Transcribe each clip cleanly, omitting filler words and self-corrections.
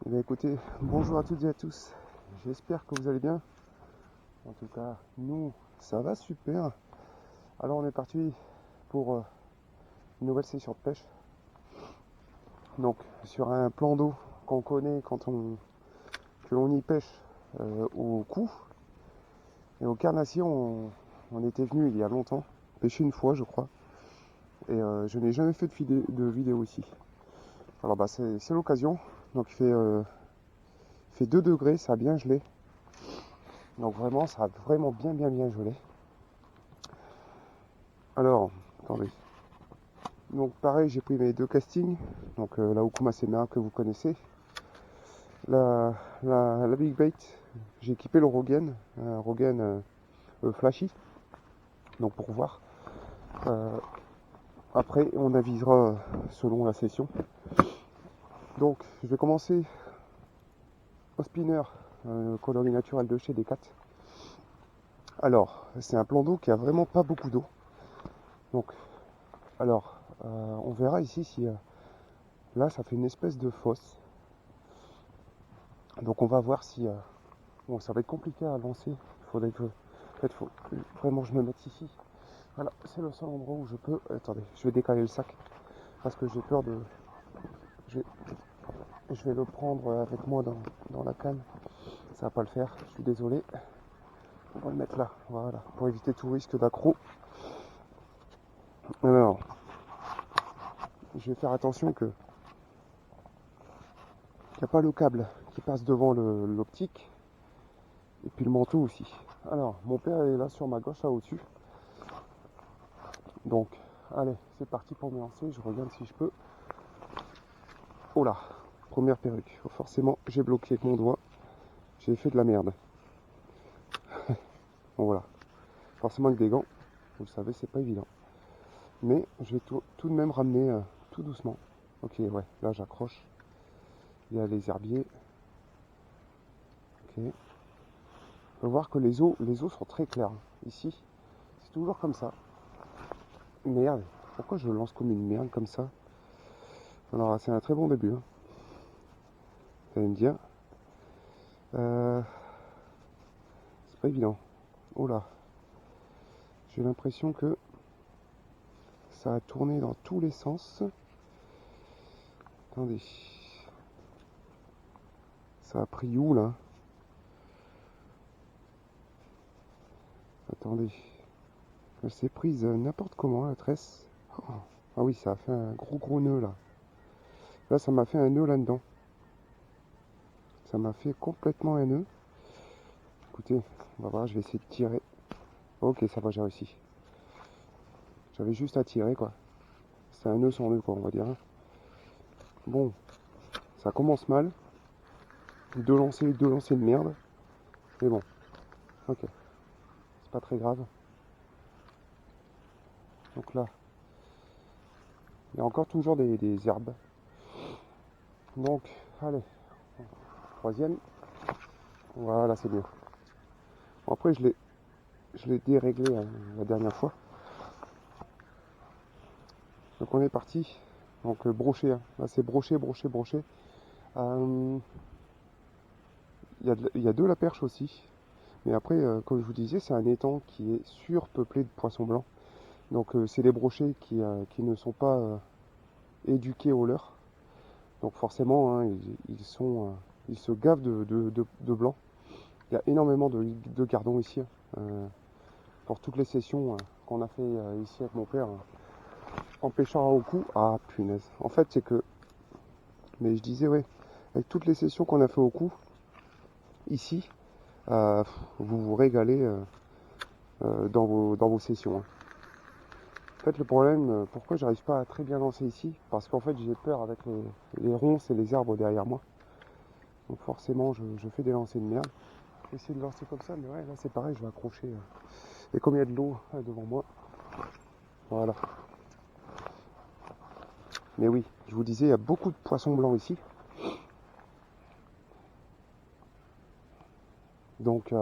Eh bien, écoutez, bonjour à toutes et à tous, j'espère que vous allez bien. En tout cas, nous, ça va super. Alors on est parti pour une nouvelle session de pêche. Donc sur un plan d'eau qu'on connaît que l'on y pêche au cou. Et au Carnassier, on était venu il y a longtemps, pêcher une fois je crois. Et je n'ai jamais fait de vidéo ici. Alors bah c'est l'occasion. Donc il fait 2 degrés, ça a bien gelé. Donc vraiment, ça a vraiment bien gelé. Alors, attendez. Donc pareil, j'ai pris mes 2 castings. Donc la Okuma Sema que vous connaissez. La Big Bait, j'ai équipé le Rogan. Un Rogan flashy. Donc pour voir. Après, on avisera selon la session. Donc, je vais commencer au spinner, coloris naturel de chez Decat. Alors, c'est un plan d'eau qui a vraiment pas beaucoup d'eau. Donc, alors, on verra ici si là, ça fait une espèce de fosse. Donc, on va voir si bon, ça va être compliqué à lancer. Il faudrait que, en fait, faut vraiment que je me mette ici. Voilà, c'est le seul endroit où je peux. Attendez, je vais décaler le sac parce que j'ai peur de. Je vais le prendre avec moi dans la canne. Ça va pas le faire. Je suis désolé. On va le mettre là. Voilà, pour éviter tout risque d'accro. Alors, je vais faire attention qu'il n'y a pas le câble qui passe devant l'optique et puis le manteau aussi. Alors, mon père est là sur ma gauche, là au-dessus. Donc, allez, c'est parti pour me lancer. Je regarde si je peux. Oh là, première perruque. Forcément, j'ai bloqué avec mon doigt. J'ai fait de la merde. Bon voilà. Forcément avec des gants, vous le savez, c'est pas évident. Mais je vais tout de même ramener tout doucement. Ok, ouais, là j'accroche. Il y a les herbiers. Ok. On peut voir que les eaux sont très claires. Ici, c'est toujours comme ça. Merde, pourquoi je lance comme une merde comme ça? Alors c'est un très bon début. Hein. Vous allez me dire. C'est pas évident. Oh là. J'ai l'impression que ça a tourné dans tous les sens. Attendez. Ça a pris où là? Attendez. Elle s'est prise n'importe comment la tresse. Oh. Ah oui, ça a fait un gros nœud là. Là, ça m'a fait un nœud là-dedans. Ça m'a fait complètement un nœud. Écoutez, on va voir, je vais essayer de tirer. Ok, ça va, j'ai réussi. J'avais juste à tirer quoi. C'est un nœud sans nœud quoi, on va dire. Bon, ça commence mal. Deux lancers de merde. Mais bon, ok. C'est pas très grave. Donc là, il y a encore toujours des herbes. Donc, allez. Troisième. Voilà, c'est mieux. Bon, après, je l'ai déréglé la dernière fois. Donc on est parti. Donc broché. Hein. Là, c'est broché. Il y a de la perche aussi. Mais après, comme je vous disais, c'est un étang qui est surpeuplé de poissons blancs. Donc c'est les brochets qui ne sont pas éduqués au leurre. Donc forcément, hein, ils se gavent de blanc. Il y a énormément de gardons ici. Hein, pour toutes les sessions qu'on a fait ici avec mon père, en pêchant au cou. Ah punaise. En fait, c'est que, mais je disais, ouais, avec toutes les sessions qu'on a fait au cou, ici, vous vous régalez dans vos sessions. Hein. En fait, le problème, pourquoi j'arrive pas à très bien lancer ici, parce qu'en fait, j'ai peur avec les ronces et les arbres derrière moi. Donc forcément, je fais des lancers de merde. Je vais essayer de lancer comme ça, mais ouais, là c'est pareil, je vais accrocher. Et comme il y a de l'eau devant moi, voilà. Mais oui, je vous disais, il y a beaucoup de poissons blancs ici. Donc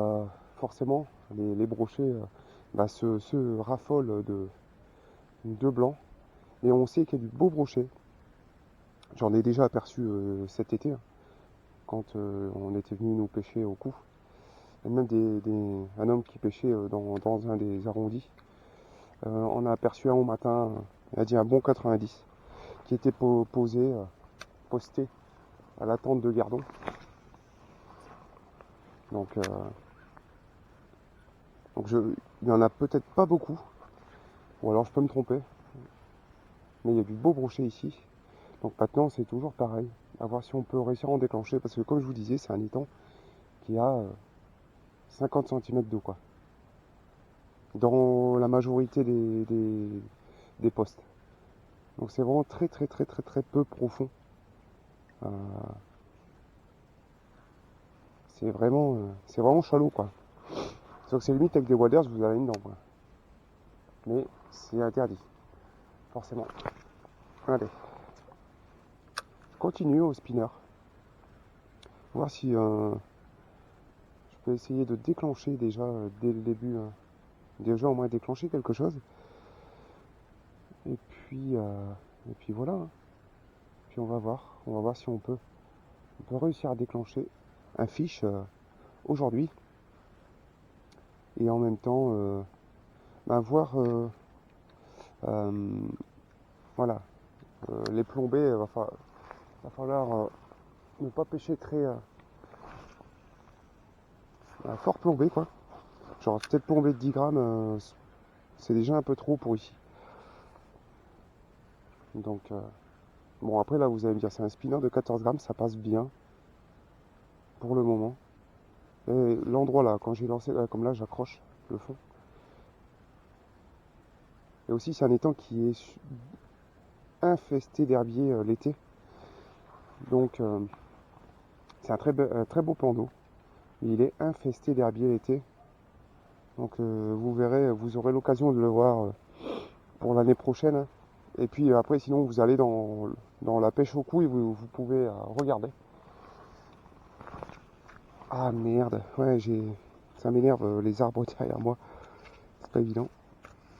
forcément, les brochets se raffolent de blanc. Et on sait qu'il y a du beau brochet. J'en ai déjà aperçu cet été, hein, quand on était venu nous pêcher au coup. Et même un homme qui pêchait dans un des arrondis. On a aperçu un au matin, il a dit un bon 90, qui était posté à la tente de Gardon. Donc, il n'y en a peut-être pas beaucoup, ou alors je peux me tromper, mais il y a du beau brochet ici. Donc maintenant c'est toujours pareil, à voir si on peut réussir à en déclencher, parce que comme je vous disais, c'est un étang qui a 50 cm d'eau, quoi, dans la majorité des postes. Donc c'est vraiment très très très très très peu profond. Euh, c'est vraiment chalot, quoi. Sauf que c'est limite avec des waders, vous allez dedans, quoi. Mais c'est interdit, forcément. Allez, je continue au spinner. Voir si je peux essayer de déclencher déjà dès le début, déjà au moins déclencher quelque chose. Et puis voilà, hein. Puis on va voir si on peut réussir à déclencher un fiche aujourd'hui. Et en même temps, voir, euh, voilà, les plombées, va falloir ne pas pêcher très fort plombé, quoi. Genre peut-être plombé de 10 grammes, c'est déjà un peu trop pour ici. Donc bon, après là vous allez me dire c'est un spinner de 14 grammes, ça passe bien pour le moment. Et l'endroit là, quand j'ai lancé, comme là j'accroche le fond. Et aussi c'est un étang qui est infesté d'herbiers l'été. Donc c'est un très beau plan d'eau. Il est infesté d'herbiers l'été. Donc vous verrez, vous aurez l'occasion de le voir pour l'année prochaine, hein. Et puis après sinon vous allez dans la pêche au coup et vous pouvez regarder. Ah merde, ouais ça m'énerve les arbres derrière moi, c'est pas évident.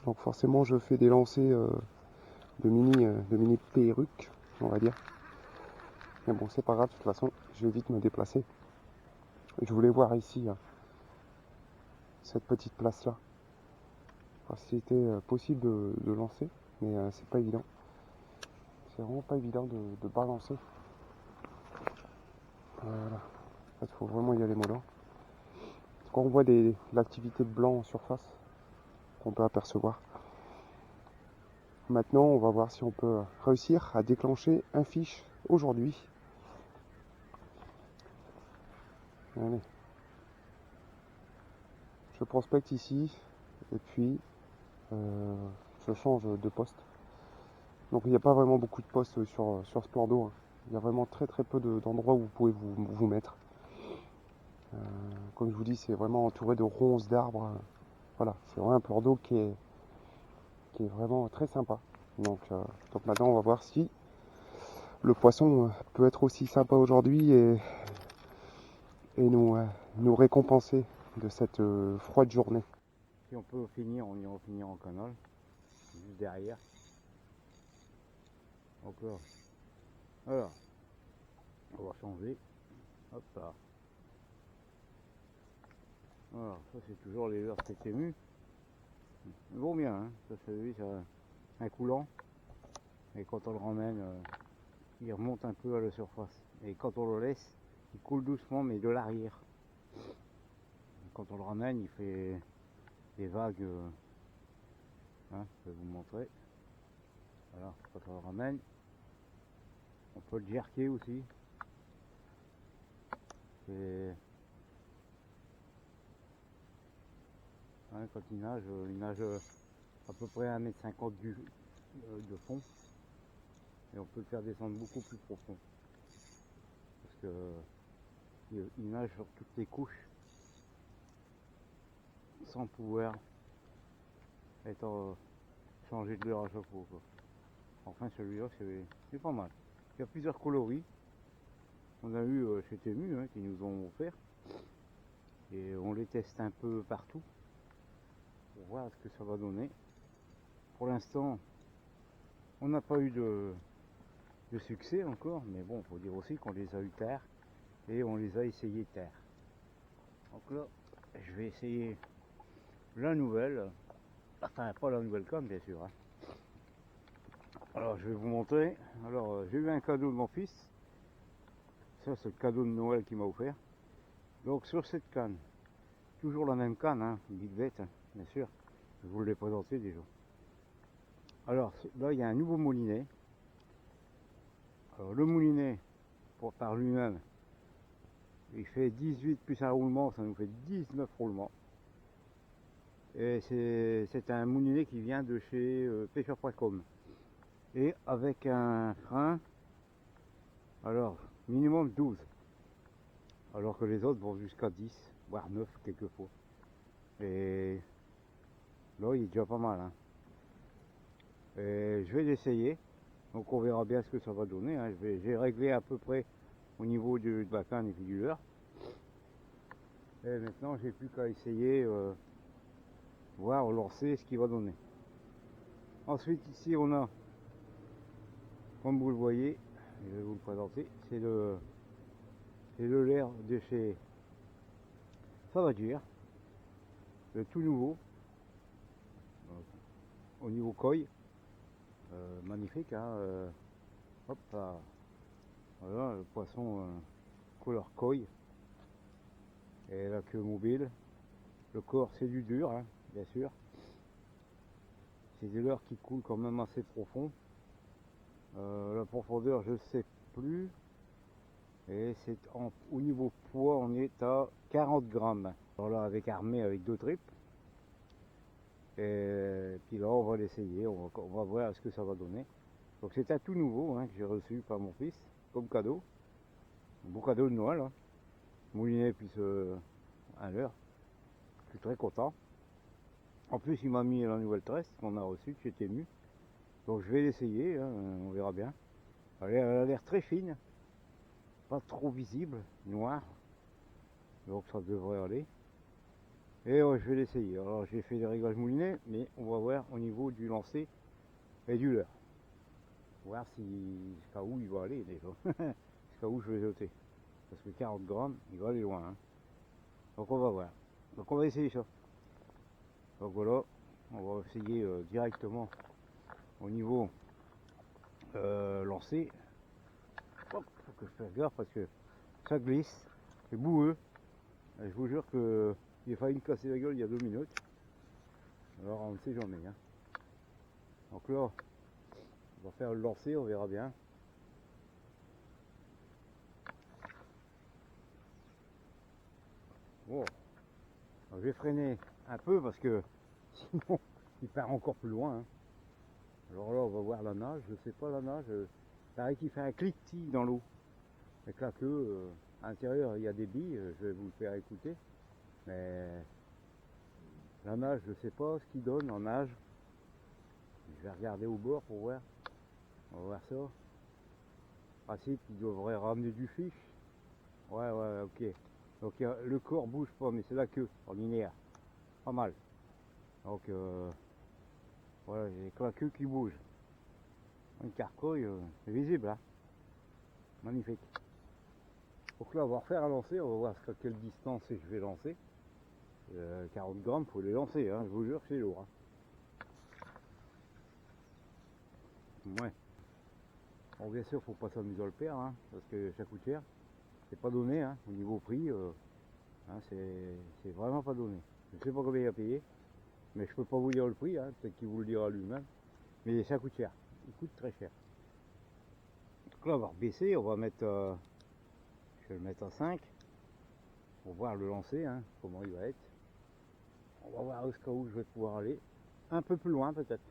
Donc forcément je fais des lancers de mini perruques, on va dire. Mais bon c'est pas grave, de toute façon je vais vite me déplacer. Je voulais voir ici cette petite place là, voir si c'était possible de lancer, mais c'est pas évident. C'est vraiment pas évident de balancer. Voilà, il faut vraiment y aller mollo. Quand on voit l'activité de blanc en surface, qu'on peut apercevoir. Maintenant, on va voir si on peut réussir à déclencher un fiche aujourd'hui. Allez. Je prospecte ici et puis je change de poste. Donc il n'y a pas vraiment beaucoup de postes sur ce plan d'eau, hein. Il y a vraiment très très peu d'endroits où vous pouvez vous mettre. Comme je vous dis, c'est vraiment entouré de ronces d'arbres. Voilà, c'est vraiment un plan d'eau qui est vraiment très sympa. Donc maintenant, on va voir si le poisson peut être aussi sympa aujourd'hui et nous récompenser de cette froide journée. Si on peut finir, on ira finir en canal, juste derrière. Donc là, alors, on va changer. Hop là. Voilà, ça c'est toujours les leurres émus. Ils vont bien, hein. Ça c'est un coulant. Et quand on le ramène, il remonte un peu à la surface. Et quand on le laisse, il coule doucement mais de l'arrière. Quand on le ramène, il fait des vagues. Hein, je vais vous montrer. Voilà, quand on le ramène, on peut le jerker aussi. Et hein, quand il nage à peu près 1,50 m de fond. Et on peut le faire descendre beaucoup plus profond. Parce que il nage sur toutes les couches sans pouvoir être changé de l'heure à chaque fois, quoi. Enfin celui-là c'est pas mal. Il y a plusieurs coloris. On a eu chez Temu, hein, qui nous ont offert. Et on les teste un peu partout pour voir ce que ça va donner. Pour l'instant, On n'a pas eu de succès encore, mais bon, faut dire aussi qu'on les a eu terre et on les a essayés terre. Donc là, je vais essayer la nouvelle, enfin pas la nouvelle canne bien sûr. Hein. Alors je vais vous montrer. Alors j'ai eu un cadeau de mon fils. Ça c'est le cadeau de Noël qu'il m'a offert. Donc sur cette canne, toujours la même canne, hein, Big Bête, hein, bien sûr. Je vous l'ai présenté déjà. Alors là il y a un nouveau moulinet. Alors le moulinet, par lui-même, il fait 18 plus un roulement, ça nous fait 19 roulements. Et c'est un moulinet qui vient de chez pêcheur.com. Et avec un frein, alors minimum 12. Alors que les autres vont jusqu'à 10, voire 9 quelquefois. Et là il est déjà pas mal. Hein. Et je vais l'essayer. Donc on verra bien ce que ça va donner. Hein. J'ai réglé à peu près au niveau de la canne et puis du leurre. Et maintenant j'ai plus qu'à essayer, voir, lancer ce qu'il va donner. Ensuite ici on a, comme vous le voyez, je vais vous le présenter, c'est le leurre de chez Savagir, le tout nouveau, au niveau coille, magnifique, hein, hop là, voilà le poisson couleur coille, et la queue mobile, le corps c'est du dur, hein, bien sûr, c'est des leurres qui coulent quand même assez profond, la profondeur je sais plus, et c'est au niveau poids on est à 40 grammes, alors là avec armé avec 2 tripes. Et puis là on va l'essayer, on va voir ce que ça va donner. Donc c'est un tout nouveau, hein, que j'ai reçu par mon fils comme cadeau. Un beau cadeau de Noël. Hein. Moulinet plus un leurre. Je suis très content. En plus il m'a mis la nouvelle tresse qu'on a reçue, j'étais ému. Donc je vais l'essayer, hein, on verra bien. Elle a l'air très fine, pas trop visible, noire. Donc ça devrait aller. Et je vais l'essayer. Alors j'ai fait des réglages moulinets, mais on va voir au niveau du lancer et du leurre. Voir si jusqu'à où il va aller déjà. Jusqu'à où je vais jeter. Parce que 40 grammes, il va aller loin. Hein. Donc on va voir. Donc on va essayer ça. Donc voilà, on va essayer directement au niveau lancer. Hop, faut que je fasse gaffe parce que ça glisse, c'est boueux. Et je vous jure que j'ai failli me casser la gueule il y a 2 minutes. Alors on ne sait jamais. Hein. Donc là, on va faire le lancer, on verra bien. Bon, alors, je vais freiner un peu parce que sinon il part encore plus loin. Hein. Alors là, on va voir la nage. Je sais pas la nage. Ça paraît qu'il fait un cliquetis dans l'eau. Avec la queue, à l'intérieur il y a des billes. Je vais vous le faire écouter. Mais la nage, je sais pas ce qu'il donne en nage. Je vais regarder au bord pour voir. On va voir ça. Ah si, il devrait ramener du fiche. Ouais, ok. Donc le corps bouge pas, mais c'est la queue en linéaire. Pas mal. Donc voilà, j'ai que la queue qui bouge. Une carcouille, c'est visible, hein. Magnifique. Donc là, on va refaire un lancer, on va voir à quelle distance je vais lancer. 40 grammes, faut les lancer, hein, je vous jure que c'est lourd. Hein. Ouais. Bon, bien sûr, faut pas s'amuser à le perdre, hein, parce que ça coûte cher. C'est pas donné, hein, au niveau prix, hein, c'est vraiment pas donné. Je sais pas combien il a payé, mais je peux pas vous dire le prix, hein, peut-être qu'il vous le dira lui-même. Mais ça coûte cher, il coûte très cher. Donc là, on va rebaisser, on va mettre, je vais le mettre à 5, pour voir le lancer, hein, comment il va être. On va voir jusqu'à où je vais pouvoir aller, un peu plus loin peut-être.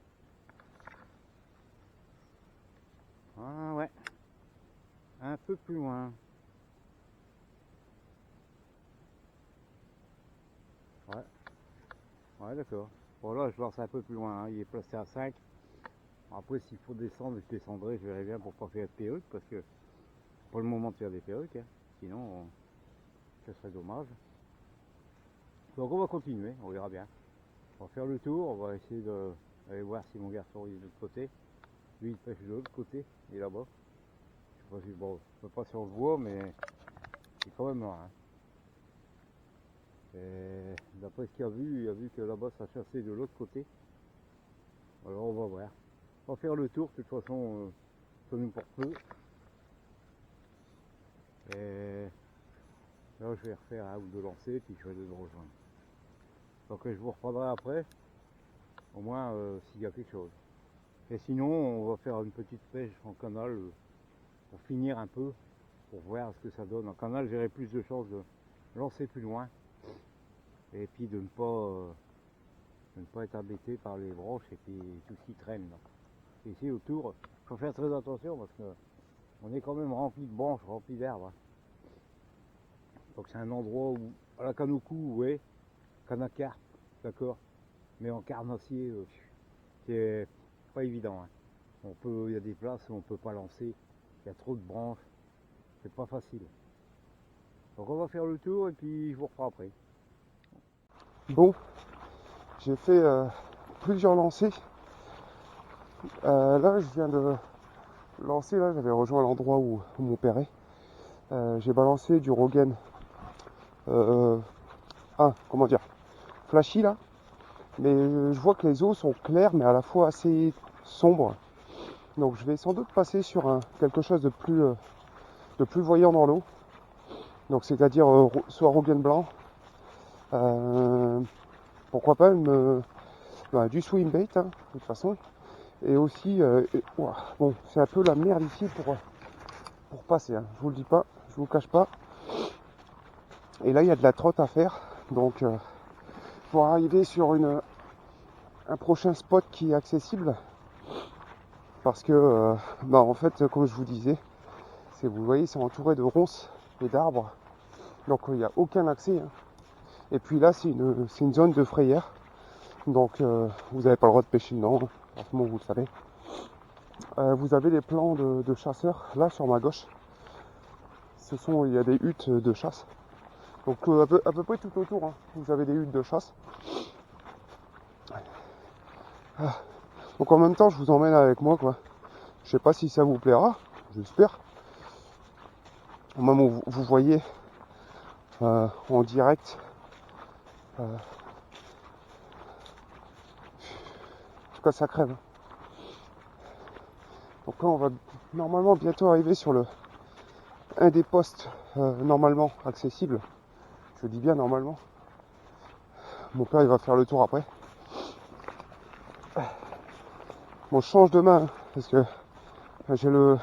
Ah ouais, un peu plus loin. Ouais, ouais d'accord. Bon là je lance un peu plus loin, hein. Il est placé à 5. Après s'il faut descendre, je descendrai, je verrai bien pour pas faire de perruque, parce que pas le moment de faire des perruques, hein. Sinon ça serait dommage. Donc on va continuer, on verra bien. On va faire le tour, on va essayer d'aller voir si mon garçon est de l'autre côté. Lui il pêche de l'autre côté, et là-bas. Je sais pas si, bon, je sais pas si on le voit, mais c'est quand même là. Hein. Et d'après ce qu'il a vu que là-bas ça chassait de l'autre côté. Alors on va voir. On va faire le tour, de toute façon, ça nous porte peu. Et là je vais refaire un ou deux lancers, puis je vais aller le rejoindre. Donc je vous reprendrai après, au moins s'il y a quelque chose. Et sinon on va faire une petite pêche en canal pour finir un peu, pour voir ce que ça donne. En canal j'aurai plus de chances de lancer plus loin. Et puis de ne pas être embêté par les branches et puis tout ce qui traîne. Là. Ici autour, il faut faire très attention parce que on est quand même rempli de branches, rempli d'herbes. Hein. Donc c'est un endroit où, à la canne au cou, ouais, canne à carpe, d'accord, mais en carnassier, c'est pas évident. Hein. Il y a des places où on peut pas lancer, il y a trop de branches, c'est pas facile. Donc on va faire le tour et puis je vous reprends après. Bon, j'ai fait plusieurs lancers. Là, je viens de lancer, là, j'avais rejoint l'endroit où mon père est. J'ai balancé du Rogen, comment dire, flashy là. Mais je vois que les eaux sont claires, mais à la fois assez sombres. Donc je vais sans doute passer sur quelque chose de plus voyant dans l'eau. Donc c'est-à-dire soit Rogen blanc, pourquoi pas du swim bait, hein, de toute façon. Et aussi, bon, c'est un peu la merde ici pour passer, hein. Je vous le dis pas, je vous le cache pas. Et là, il y a de la trotte à faire, donc pour arriver sur un prochain spot qui est accessible, parce que, en fait, comme je vous disais, vous voyez, c'est entouré de ronces et d'arbres, donc il n'y a aucun accès. Hein. Et puis là, c'est une zone de frayère, donc vous n'avez pas le droit de pêcher dedans, forcément vous le savez. Vous avez des plans de chasseurs là sur ma gauche. Il y a des huttes de chasse. Donc à peu près tout autour, hein, vous avez des huttes de chasse. Donc en même temps, je vous emmène avec moi, quoi. Je sais pas si ça vous plaira, j'espère. Au moment où vous voyez en direct. En tout cas, ça crève. Donc là, on va normalement bientôt arriver sur un des postes normalement accessibles. Je dis bien normalement. Mon père, il va faire le tour après. Bon, je change de main, hein, parce que j'ai le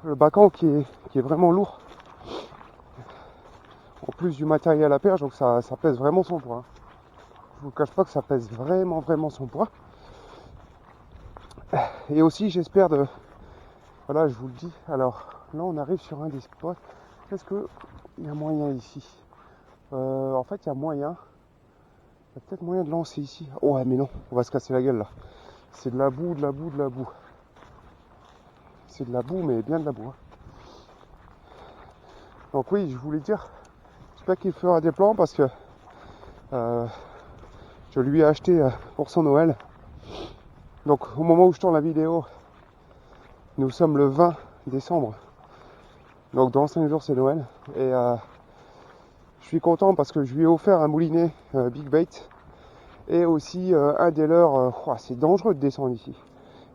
bacan qui est vraiment lourd. En plus du matériel à perche, donc ça pèse vraiment son poids. Hein. Je vous cache pas que ça pèse vraiment son poids. Et aussi, j'espère voilà, je vous le dis. Alors, là, on arrive sur un des spots. Est-ce qu'il y a moyen ici? En fait, il y a moyen. Il y a peut-être moyen de lancer ici. Oh, ouais, mais non, on va se casser la gueule, là. C'est de la boue. C'est de la boue, mais bien de la boue. Hein. Donc oui, je voulais dire, j'espère qu'il fera des plans parce que je lui ai acheté pour son Noël. Donc au moment où je tourne la vidéo, nous sommes le 20 décembre. Donc dans 5 jours c'est Noël. Et je suis content parce que je lui ai offert un moulinet Big Bait. Et aussi un des leurs, c'est dangereux de descendre ici.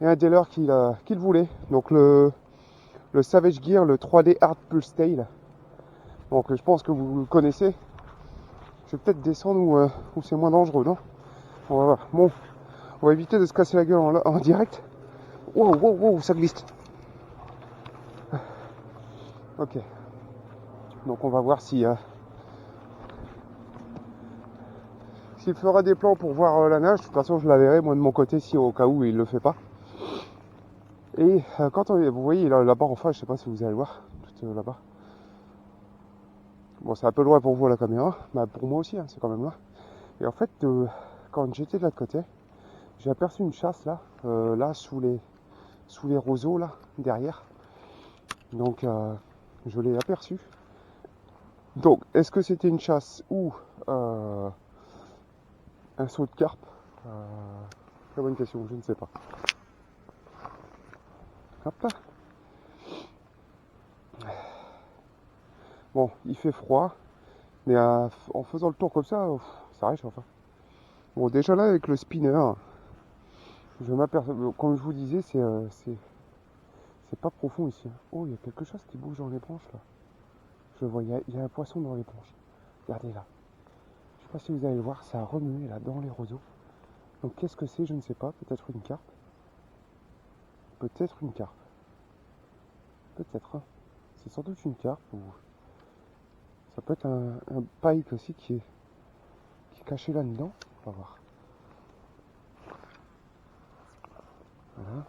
Et un des leurs qu'il voulait. Donc le Savage Gear, le 3D Hard Pulse Tail. Donc je pense que vous le connaissez. Je vais peut-être descendre où c'est moins dangereux, non? On va voir. Bon, on va éviter de se casser la gueule en direct. Wow, ça glisse. Ok. Donc on va voir s'il fera des plans pour voir la nage. De toute façon, je la verrai moi de mon côté si au cas où il le fait pas. Et quand vous voyez là-bas en face, je sais pas si vous allez le voir, tout là-bas. Bon, c'est un peu loin pour vous à la caméra, mais pour moi aussi, hein, c'est quand même loin. Et en fait, quand j'étais de l'autre côté, j'ai aperçu une chasse là, sous les roseaux là, derrière. Donc, je l'ai aperçu. Donc, est-ce que c'était une chasse ou un saut de carpe? Très bonne question, je ne sais pas. Hop là. Bon, il fait froid, mais en faisant le tour comme ça, ça réchauffe. Hein. Bon, déjà là, avec le spinner, je m'aperçois, comme je vous disais, c'est pas profond ici. Oh, il y a quelque chose qui bouge dans les branches là. Je vois, il y a un poisson dans les branches. Regardez là. Je sais pas si vous allez le voir, ça a remué là dans les roseaux. Donc qu'est-ce que c'est? Je ne sais pas. Peut-être une carpe. Peut-être une carpe. Peut-être. Hein. C'est sans doute une carpe ou ça peut être un pike aussi qui est caché là-dedans. On va voir. Voilà.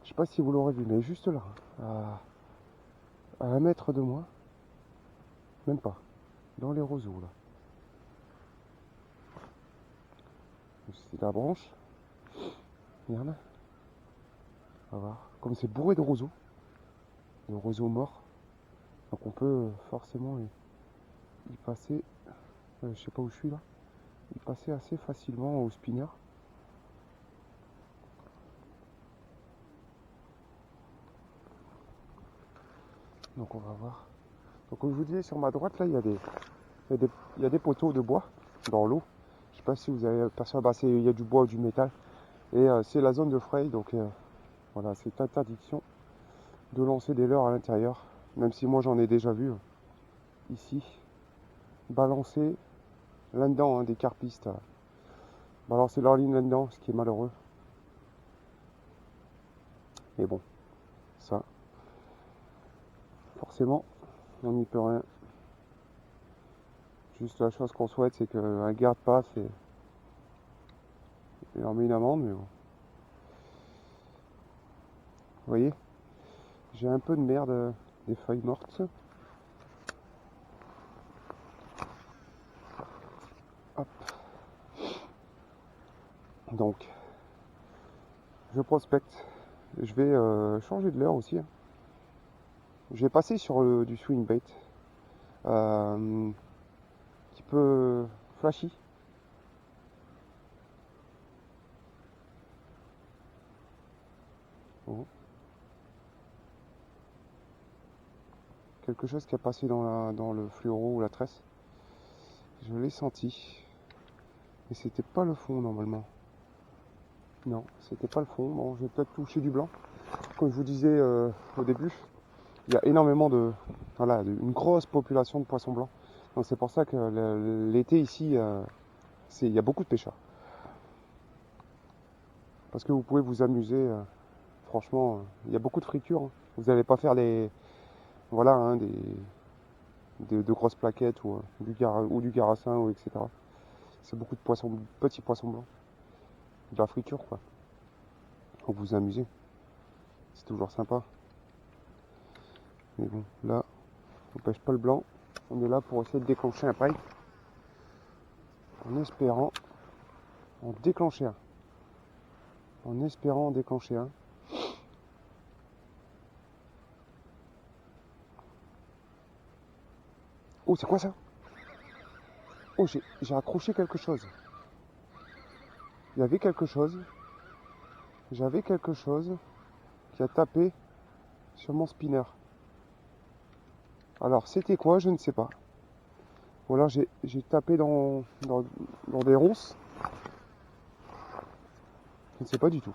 Je sais pas si vous l'aurez vu, mais juste là, à 1 mètre de moi, même pas, dans les roseaux là. C'est la branche. Regarde. On va voir. Comme c'est bourré de roseaux morts. Donc on peut forcément y passer. Je sais pas où je suis là. Y passer assez facilement au spinner. Donc on va voir. Donc comme je vous disais, sur ma droite là, il y a des poteaux de bois dans l'eau. Je sais pas si vous avez aperçu, il y a du bois ou du métal. Et c'est la zone de fray, donc voilà, c'est interdiction de lancer des leurres à l'intérieur. Même si moi j'en ai déjà vu ici, balancer là-dedans, hein, des carpistes, balancer leur ligne là-dedans, ce qui est malheureux. Mais bon, ça, forcément, on n'y peut rien. Juste la chose qu'on souhaite, c'est qu'un garde passe et leur met une amende, mais bon. Vous voyez, j'ai un peu de merde, des feuilles mortes. Hop. Donc, je prospecte. Je vais changer de leurre aussi. Hein. Je vais passer sur du swing bait. Un petit peu flashy. Oh. Quelque chose qui a passé dans le fluoro ou la tresse. Je l'ai senti. Et c'était pas le fond normalement. Non, c'était pas le fond. Bon, je vais peut-être toucher du blanc. Comme je vous disais au début, il y a énormément une grosse population de poissons blancs. Donc c'est pour ça que l'été ici, il y a beaucoup de pêcheurs. Parce que vous pouvez vous amuser. Franchement, il y a beaucoup de friture. Hein. Vous n'allez pas faire de grosses plaquettes ou du garassin ou etc. C'est beaucoup de petits poissons blancs. De la friture quoi. Pour vous amuser. C'est toujours sympa. Mais bon, là, on pêche pas le blanc. On est là pour essayer de déclencher un pike. En espérant en déclencher un. En espérant en déclencher un. Oh, c'est quoi ça? Oh, j'ai accroché quelque chose. Il y avait quelque chose. J'avais quelque chose qui a tapé sur mon spinner. Alors, c'était quoi? Je ne sais pas. Ou alors, j'ai tapé dans des ronces. Je ne sais pas du tout.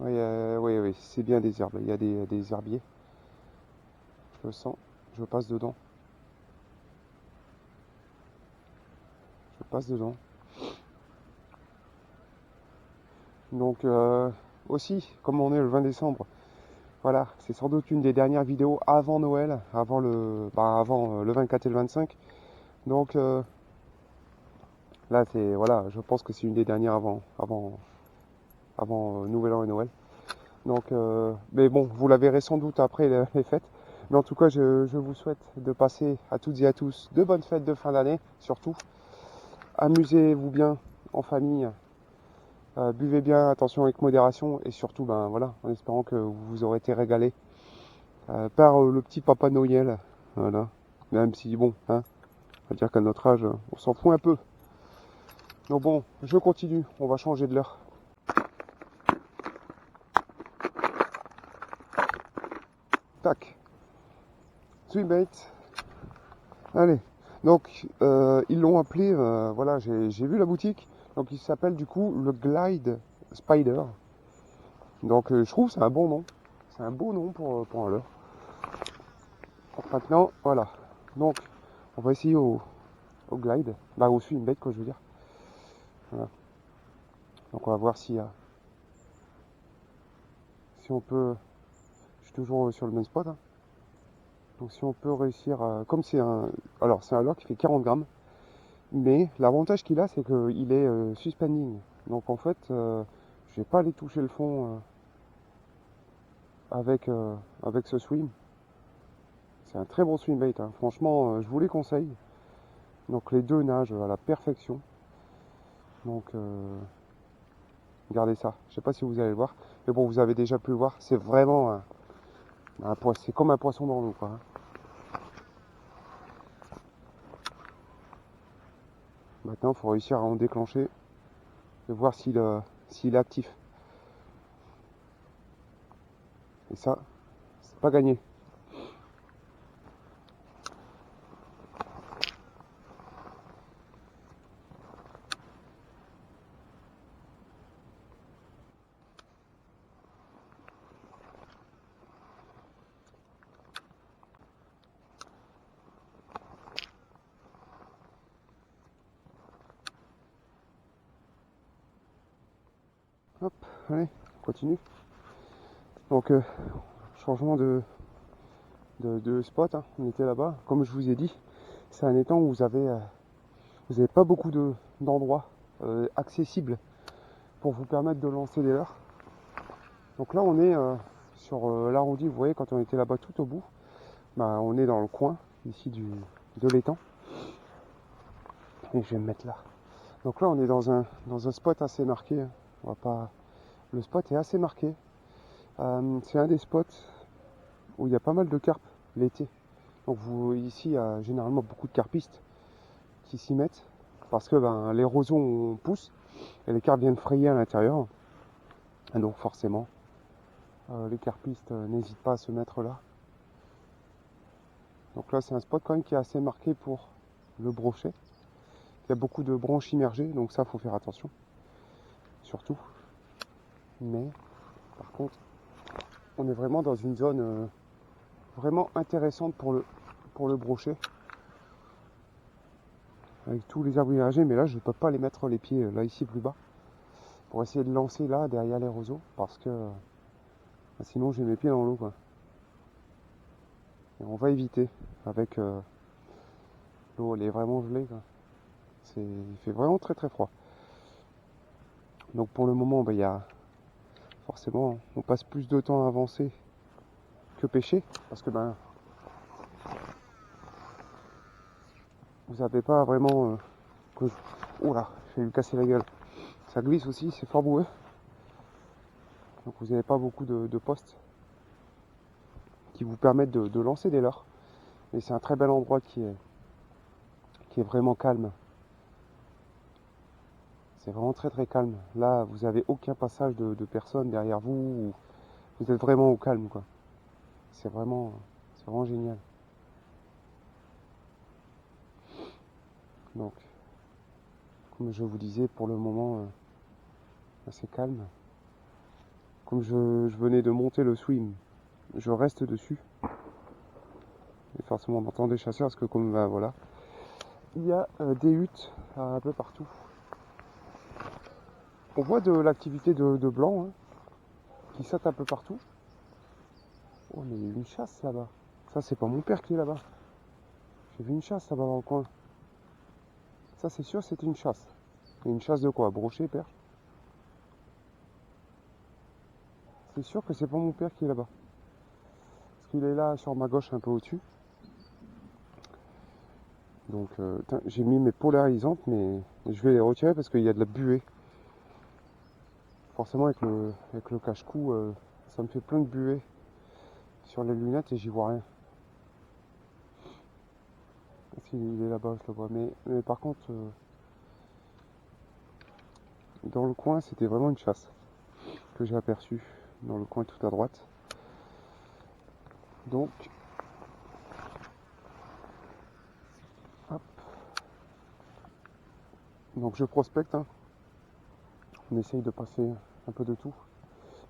Oui, c'est bien des herbes. Il y a des herbiers. Je le sens. Je passe dedans. Je passe dedans. Donc, aussi, comme on est le 20 décembre, voilà, c'est sans doute une des dernières vidéos avant Noël, avant le 24 et le 25. Donc, là, je pense que c'est une des dernières avant Nouvel An et Noël. Donc, mais bon, vous la verrez sans doute après les fêtes. Mais en tout cas, je vous souhaite de passer à toutes et à tous de bonnes fêtes de fin d'année, surtout. Amusez-vous bien en famille, buvez bien, attention avec modération, et surtout, en espérant que vous aurez été régalés par le petit Papa Noël. Voilà. Même si, bon, hein, C'est-à-dire qu'à notre âge, on s'en fout un peu. Donc bon, je continue, on va changer de l'heure. Tac. Swimbait. Allez. Donc, ils l'ont appelé, voilà, j'ai vu la boutique. Donc, il s'appelle du coup le Glide Spider. Donc, je trouve que c'est un bon nom. C'est un beau nom pour un leurre. Donc, maintenant, voilà. Donc, on va essayer au Glide. Bah, au Swimbait, quoi, je veux dire. Voilà. Donc, on va voir si on peut. Je suis toujours sur le même spot. Hein. Donc, si on peut réussir. Comme c'est un. Alors, c'est un leurre qui fait 40 grammes. Mais l'avantage qu'il a, c'est qu'il est suspending. Donc en fait, je vais pas aller toucher le fond avec ce swim. C'est un très bon swim bait. Hein. Franchement, je vous les conseille. Donc les deux nagent à la perfection. Donc regardez ça. Je sais pas si vous allez le voir. Mais bon, vous avez déjà pu le voir. C'est vraiment un poisson. C'est comme un poisson dans l'eau, quoi. Hein. Maintenant, il faut réussir à en déclencher et voir s'il est actif. Et ça, c'est pas gagné. Hop, allez, on continue. Donc, changement de spot, hein. On était là-bas. Comme je vous ai dit, c'est un étang où vous avez pas beaucoup d'endroits accessibles pour vous permettre de lancer des leurres. Donc là, on est sur l'arrondi. Vous voyez, quand on était là-bas tout au bout, bah, on est dans le coin ici de l'étang. Et je vais me mettre là. Donc là, on est dans un spot assez marqué. Hein. On va pas... Le spot est assez marqué. C'est un des spots où il y a pas mal de carpes l'été. Donc ici, il y a généralement beaucoup de carpistes qui s'y mettent parce que les roseaux poussent et les carpes viennent frayer à l'intérieur. Et donc forcément, les carpistes n'hésitent pas à se mettre là. Donc là, c'est un spot quand même qui est assez marqué pour le brochet. Il y a beaucoup de branches immergées, donc ça, faut faire attention. Surtout. Mais, par contre, on est vraiment dans une zone vraiment intéressante pour le brochet. Avec tous les arbres immergés, mais là, je ne peux pas les mettre les pieds là, ici, plus bas. Pour essayer de lancer là, derrière les roseaux, parce que sinon, j'ai mes pieds dans l'eau, quoi. Et on va éviter avec l'eau, elle est vraiment gelée, quoi. Il fait vraiment très très froid. Donc pour le moment, il y a forcément, on passe plus de temps à avancer que pêcher, parce que vous n'avez pas vraiment oh là, j'ai lui casser la gueule. Ça glisse aussi, c'est fort boueux. Donc vous n'avez pas beaucoup de postes qui vous permettent de lancer des leurres. Et c'est un très bel endroit qui est vraiment calme. C'est vraiment très très calme. Là, vous n'avez aucun passage de personnes derrière vous. Vous êtes vraiment au calme, quoi. C'est vraiment génial. Donc, comme je vous disais, pour le moment, c'est calme. Comme je venais de monter le swim, je reste dessus. Et forcément, on entend des chasseurs parce que comme voilà, il y a des huttes un peu partout. On voit de l'activité de blanc hein, qui saute un peu partout. Oh, mais il y a une chasse là-bas. Ça, c'est pas mon père qui est là-bas. J'ai vu une chasse là-bas dans le coin. Ça, c'est sûr, c'était une chasse. Et une chasse de quoi? Brochet, perche? C'est sûr que c'est pas mon père qui est là-bas. Parce qu'il est là sur ma gauche, un peu au-dessus. Donc, j'ai mis mes polarisantes, mais je vais les retirer parce qu'il y a de la buée. Forcément, avec le cache-cou, ça me fait plein de buée sur les lunettes et j'y vois rien. S'il est là-bas, je le vois. Mais par contre, dans le coin, c'était vraiment une chasse que j'ai aperçue dans le coin tout à droite. Donc, hop. Donc je prospecte, hein. On essaye de passer un peu de tout.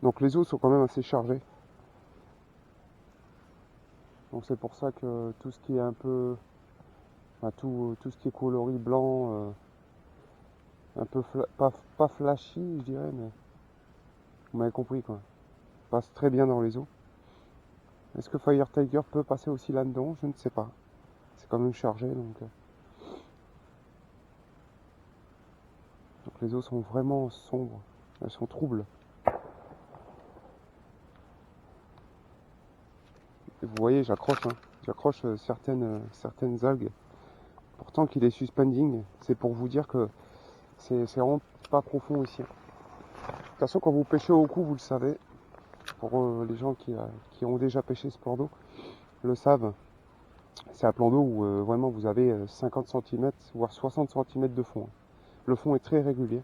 Donc les eaux sont quand même assez chargées. Donc c'est pour ça que tout ce qui est un peu, enfin, tout ce qui est coloris blanc, un peu pas flashy, je dirais, mais vous m'avez compris quoi. Passe très bien dans les eaux. Est-ce que Fire Tiger peut passer aussi là-dedans? Je ne sais pas. C'est quand même chargé, donc les eaux sont vraiment sombres. Elles sont troubles. Et vous voyez, j'accroche, hein. J'accroche certaines algues. Pourtant qu'il est suspending, c'est pour vous dire que c'est vraiment pas profond ici. De toute façon, quand vous pêchez au cou, vous le savez. Pour les gens qui ont déjà pêché ce plan d'eau, le savent. C'est un plan d'eau où vraiment vous avez 50 cm, voire 60 cm de fond. Le fond est très régulier.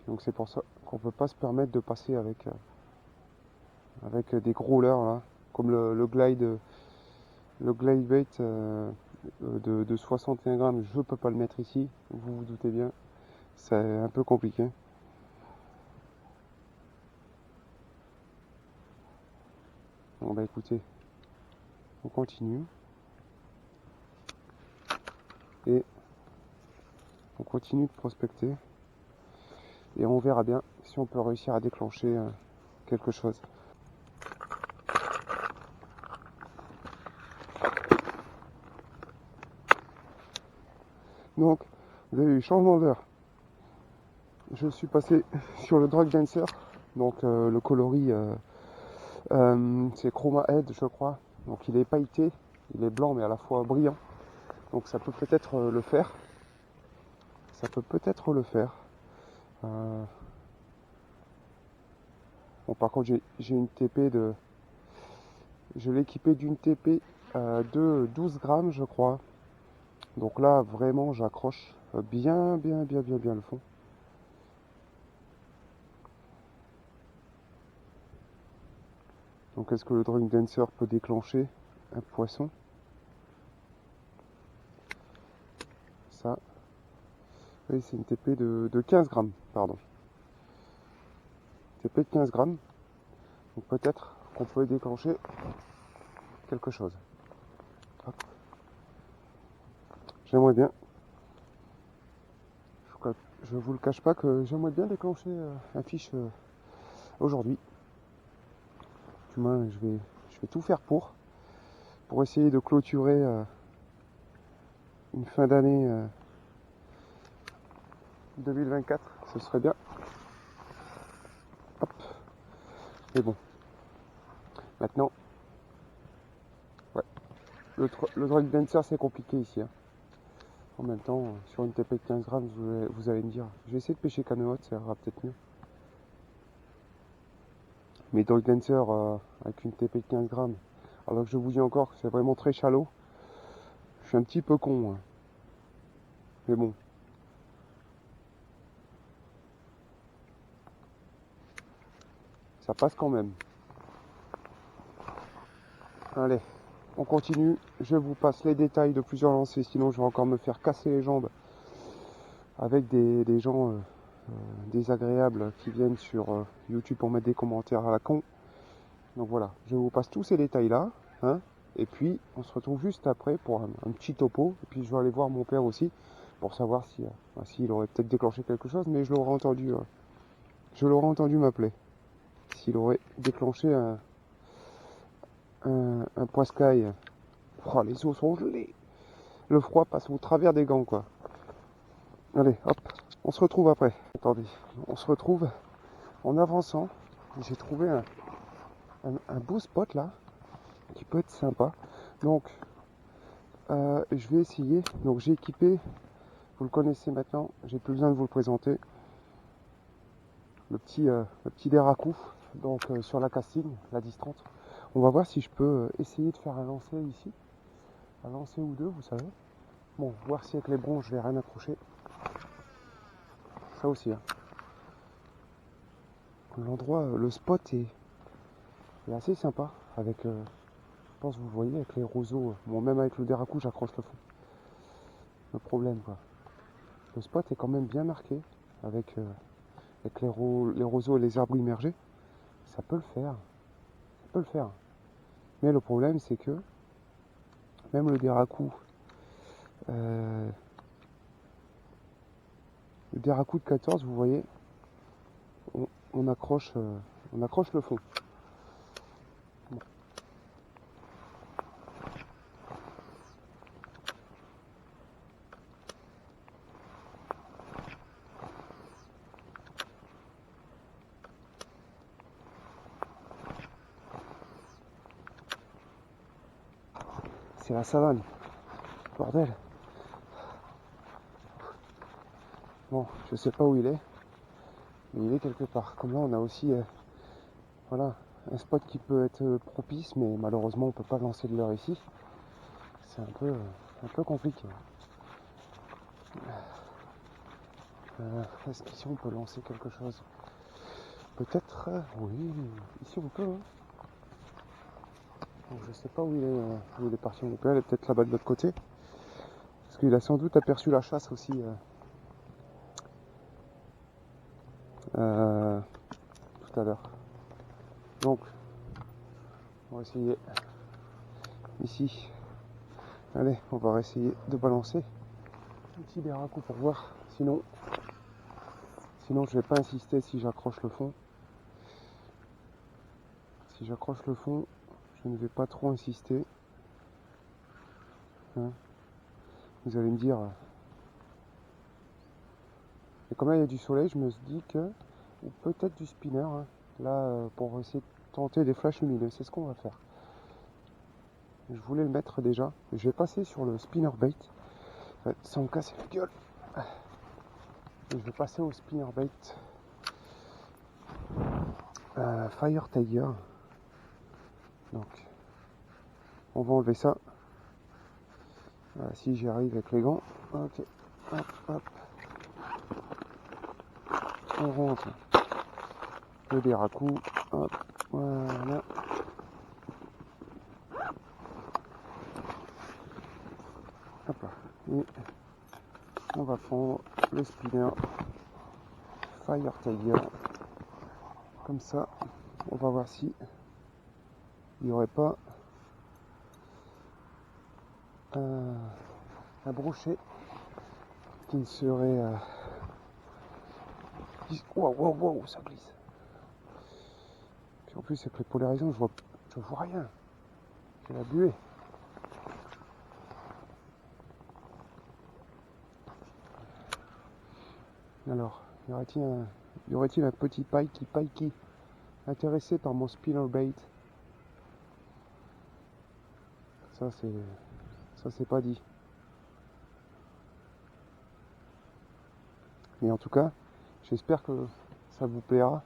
Donc c'est pour ça qu'on ne peut pas se permettre de passer avec des gros leurres là, comme le glide bait de 61 grammes. Je ne peux pas le mettre ici, vous vous doutez bien. C'est un peu compliqué. Bon bah écoutez, on continue. Et on continue de prospecter. Et on verra bien si on peut réussir à déclencher quelque chose. Donc, vous avez eu changement d'heure. Je suis passé sur le Drug Dancer. Donc le coloris, c'est Chroma Head, je crois. Donc il est pailleté, il est blanc mais à la fois brillant. Donc ça peut peut-être le faire. Ça peut peut-être le faire. Bon, par contre, j'ai une TP de. Je l'ai équipé d'une TP de 12 grammes, je crois. Donc là, vraiment, j'accroche bien le fond. Donc, est-ce que le Drug Dancer peut déclencher un poisson? Ça, oui, c'est une TP de 15 grammes, pardon. TP de 15 grammes. Donc peut-être qu'on peut déclencher quelque chose. Hop. J'aimerais bien. Je vous le cache pas que j'aimerais bien déclencher un fiche aujourd'hui. Du moins, je vais tout faire pour essayer de clôturer une fin d'année 2024. Ce serait bien. Hop. Mais bon. Maintenant, ouais. Le Drug Dancer, c'est compliqué ici. Hein. En même temps, sur une TP de 15 grammes, vous allez me dire, je vais essayer de pêcher canne haute, ça ira peut-être mieux. Mais Drug Dancer avec une TP de 15 grammes, alors que je vous dis encore que c'est vraiment très shallow, je suis un petit peu con. Hein. Mais bon. Ça passe quand même. Allez, on continue. Je vous passe les détails de plusieurs lancers, sinon je vais encore me faire casser les jambes avec des gens désagréables qui viennent sur YouTube pour mettre des commentaires à la con. Donc voilà, je vous passe tous ces détails là. Hein, et puis on se retrouve juste après pour un petit topo. Et puis je vais aller voir mon père aussi pour savoir s'il aurait peut-être déclenché quelque chose, mais je l'aurais entendu m'appeler. S'il aurait déclenché un poiscaille. Oh, les os sont gelés. Le froid passe au travers des gants, quoi. Allez, hop, on se retrouve après. Attendez, on se retrouve en avançant. J'ai trouvé un beau spot là, qui peut être sympa. Donc, je vais essayer. Donc, j'ai équipé, vous le connaissez maintenant, j'ai plus besoin de vous le présenter. Le petit Deracoup, donc sur la casting, la 10-30. On va voir si je peux essayer de faire un lancer ici. à lancer ou deux, vous savez. Bon, voir si avec les bronches je vais rien accrocher. Ça aussi. Hein. L'endroit, le spot est assez sympa. Avec, je pense que vous voyez, avec les roseaux. Bon, même avec le déracou, j'accroche le fond. Le problème, quoi. Le spot est quand même bien marqué. Avec les roseaux et les arbres immergés. Ça peut le faire. Ça peut le faire. Mais le problème, c'est que même le déracou, le déracou de 14, vous voyez, on accroche le fond. Bon. C'est la savane, bordel. Bon, je sais pas où il est, mais il est quelque part. Comme là, on a aussi voilà, un spot qui peut être propice, mais malheureusement, on peut pas lancer de leurre ici. C'est un peu compliqué. Est-ce qu'ici on peut lancer quelque chose? Peut-être, oui, ici on peut. Hein. Donc, je sais pas où il est parti. On peut aller peut-être là-bas de l'autre côté. Parce qu'il a sans doute aperçu la chasse aussi. Tout à l'heure. Donc, on va essayer ici. Allez, on va essayer de balancer un petit déracou pour voir. Sinon, je vais pas insister si j'accroche le fond. Si j'accroche le fond, je ne vais pas trop insister. Hein. Vous allez me dire. Et comme là il y a du soleil, je me dis que. Ou peut-être du spinner. Hein. Là, pour essayer de tenter des flashs lumineux, c'est ce qu'on va faire. Je voulais le mettre déjà. Je vais passer sur le spinner bait. Sans me casser la gueule. Et je vais passer au spinner bait. Fire Tiger. Donc, on va enlever ça. Voilà, si j'y arrive avec les gants. Ok. Hop, hop. On rentre le déracou. Hop. Voilà. Hop là. Et on va prendre le spinner Fire Tiger. Comme ça, on va voir si il n'y aurait pas un brochet qui ne serait... Wow, ça glisse. Puis en plus, avec les polarisants, je vois rien. J'ai la buée. Alors, y aurait-il un petit paille intéressé par mon spinner bait? Ça c'est pas dit. Mais en tout cas, j'espère que ça vous plaira.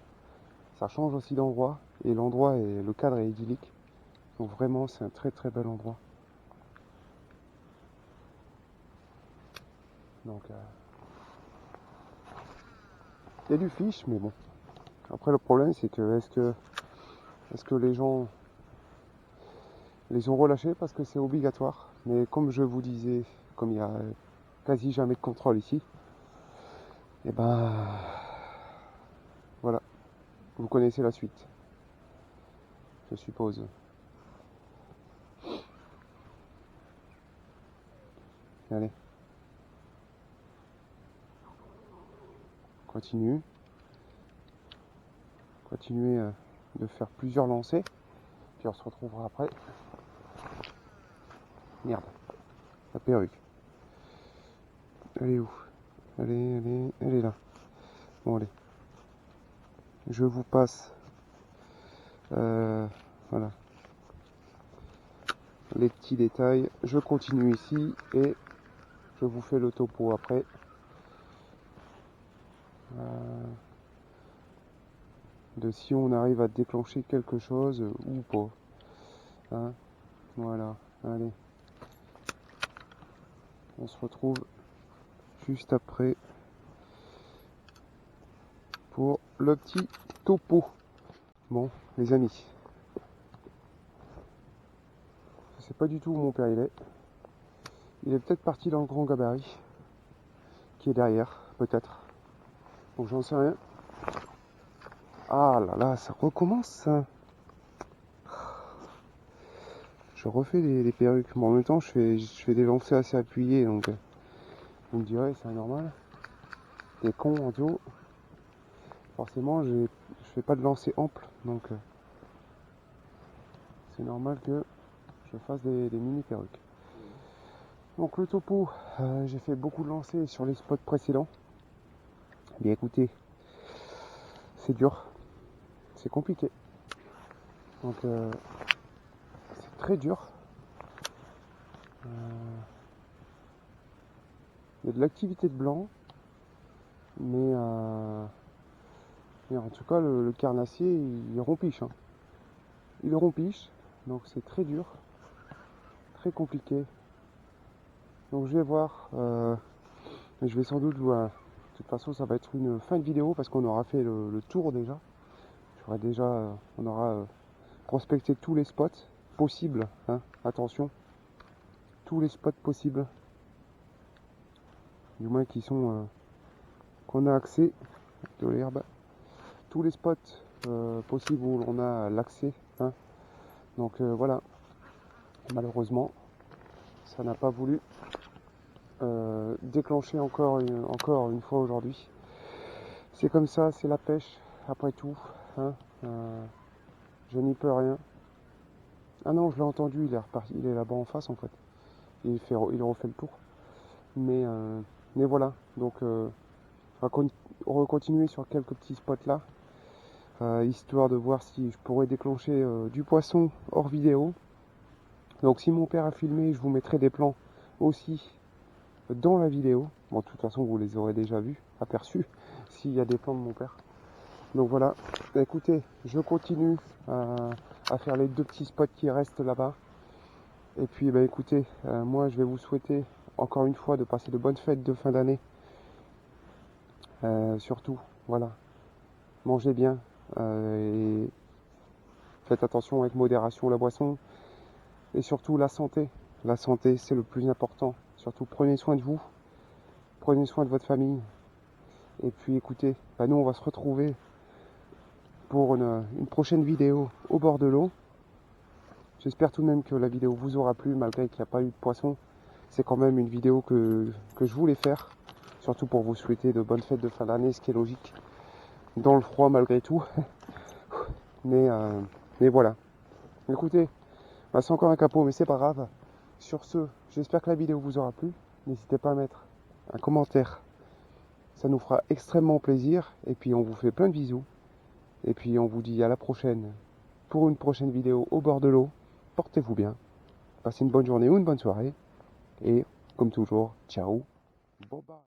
Ça change aussi d'endroit et le cadre est idyllique. Donc vraiment, c'est un très très bel endroit. Donc il y a du fish, mais bon. Après le problème c'est que est-ce que les gens les ont relâchés parce que c'est obligatoire. Mais comme je vous disais, comme il y a quasi jamais de contrôle ici, et ben voilà, vous connaissez la suite, je suppose. Allez, continuez de faire plusieurs lancers, puis on se retrouvera après. Merde, la perruque. Elle est où? Elle est là. Bon allez, je vous passe voilà les petits détails. Je continue ici et je vous fais le topo après. De si on arrive à déclencher quelque chose ou pas. Hein, voilà, allez. On se retrouve juste après pour le petit topo. Bon, les amis, je sais pas du tout où mon père il est. Il est peut-être parti dans le grand gabarit qui est derrière, peut-être. Donc j'en sais rien. Ah là là, ça recommence ça. Je refais des perruques, mais en même temps je fais des lancers assez appuyés, donc vous me direz c'est anormal. T'es con en tout. Forcément je fais pas de lancer ample, donc c'est normal que je fasse des mini perruques. Donc le topo, j'ai fait beaucoup de lancers sur les spots précédents. Bien écoutez, c'est dur, c'est compliqué. Donc c'est très dur. Il y a de l'activité de blanc, mais en tout cas le carnassier il rompiche. Hein. Il rompiche, donc c'est très dur, très compliqué. Donc je vais voir, je vais sans doute de toute façon ça va être une fin de vidéo parce qu'on aura fait le tour déjà. On aura prospecté tous les spots possibles, hein, attention, tous les spots possibles, du moins qui sont qu'on a accès de l'herbe, tous les spots possibles où on a l'accès, hein. Donc voilà, malheureusement ça n'a pas voulu déclencher encore une fois aujourd'hui. C'est comme ça, c'est la pêche après tout, hein. Je n'y peux rien. Ah non, je l'ai entendu, il est reparti, il est là-bas en face en fait. Il refait le tour. Mais voilà, donc on va continuer sur quelques petits spots là, histoire de voir si je pourrais déclencher du poisson hors vidéo. Donc si mon père a filmé, je vous mettrai des plans aussi dans la vidéo. Bon, de toute façon, vous les aurez déjà vus, aperçus, s'il y a des plans de mon père. Donc voilà, écoutez, je continue à faire les 2 petits spots qui restent là-bas. Et puis, écoutez, moi, je vais vous souhaiter encore une fois de passer de bonnes fêtes de fin d'année. Surtout, voilà, mangez bien et faites attention avec modération la boisson. Et surtout la santé. La santé, c'est le plus important. Surtout, prenez soin de vous, prenez soin de votre famille. Et puis, écoutez, nous, on va se retrouver pour une prochaine vidéo au bord de l'eau. J'espère tout de même que la vidéo vous aura plu, malgré qu'il n'y a pas eu de poisson. C'est quand même une vidéo que je voulais faire, surtout pour vous souhaiter de bonnes fêtes de fin d'année, ce qui est logique, dans le froid malgré tout. mais voilà. Écoutez, c'est encore un capot, mais c'est pas grave. Sur ce, j'espère que la vidéo vous aura plu. N'hésitez pas à mettre un commentaire, ça nous fera extrêmement plaisir. Et puis on vous fait plein de bisous. Et puis on vous dit à la prochaine pour une prochaine vidéo au bord de l'eau. Portez-vous bien, passez une bonne journée ou une bonne soirée. Et comme toujours, ciao, bye bye.